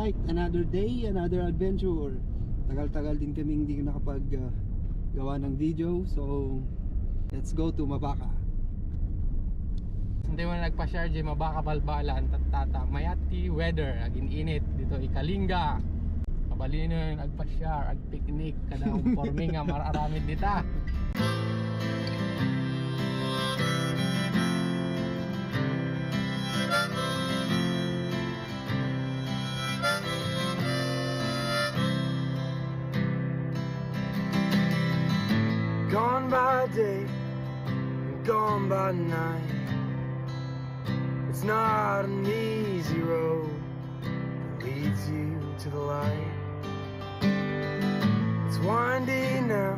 Alright, another day, another adventure. Tagal-tagal din kaming hindi nakapag gawa ng video. So, let's go to Mabaka. Hindi mo na nagpa-share di Mabaka balbalan tata mayati weather agin init dito ikalinga. Kabalinon agpa-share ag picnic kada forming nga mararamid dita. Gone by day, gone by night. It's not an easy road that leads you to the light. It's windy now,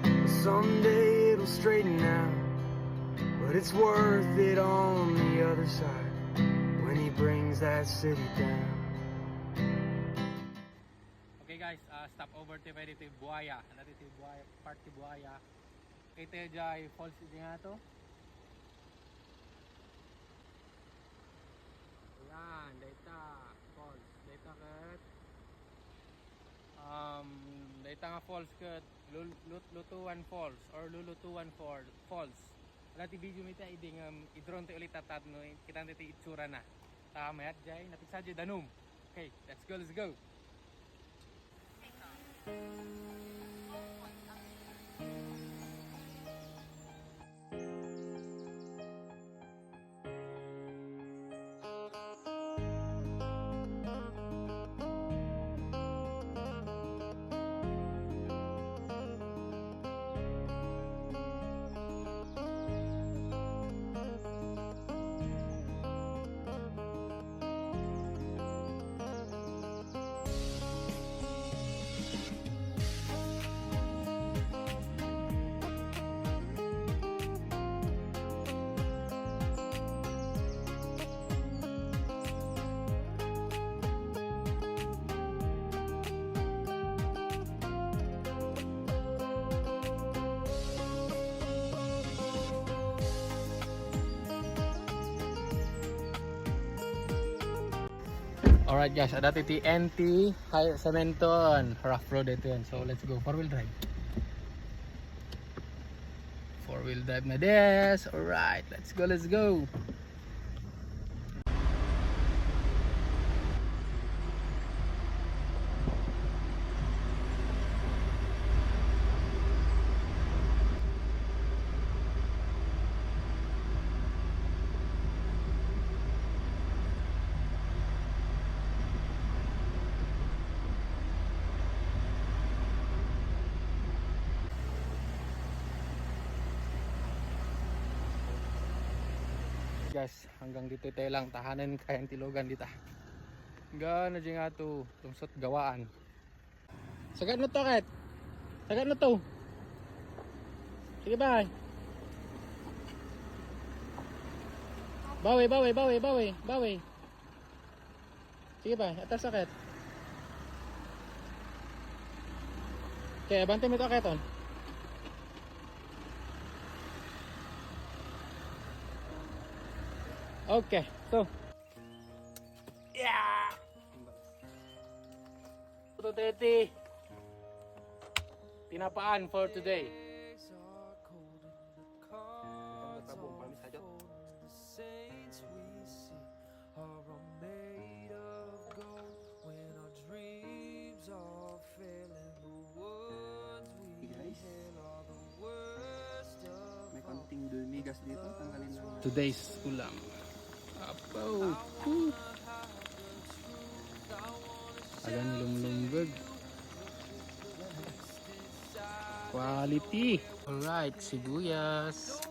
but someday it'll straighten out. But it's worth it on the other side when he brings that city down. Okay guys, stop over to pwede ito Buaya. Ano ito Buaya, party Buaya. Ito jay falls din nga to. Ayan, data falls. Data kat data nga falls kat Lutuan Falls or Lulutuan Falls. Dati video mi ta iding i-drone to ulit tatat no. Kita nito itsura na. Tama yat jay napisa jay danum. Okay, let's go. Alright guys, ada titi NT High Cementon rough road ito yan. So let's go, 4-wheel drive na des. Alright, let's go. Guys, hanggang dito tayo lang tahanan kayang tilogan dito. Gana dyan nga to tungsot gawaan. Sagad na to kat. Sagad na to. Sige bye. Bawi. Sige bye, atas sakit. Okay, abante mo to katon. Okay, so yeah. Ito teti tinapaan for today. May konting dumigas dito, tanggalin lang. Today's ulam. Apo. Agan lumlumbag. Quality. Alright, sibuyas.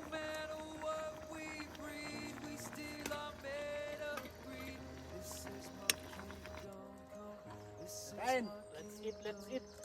Kain. Let's eat.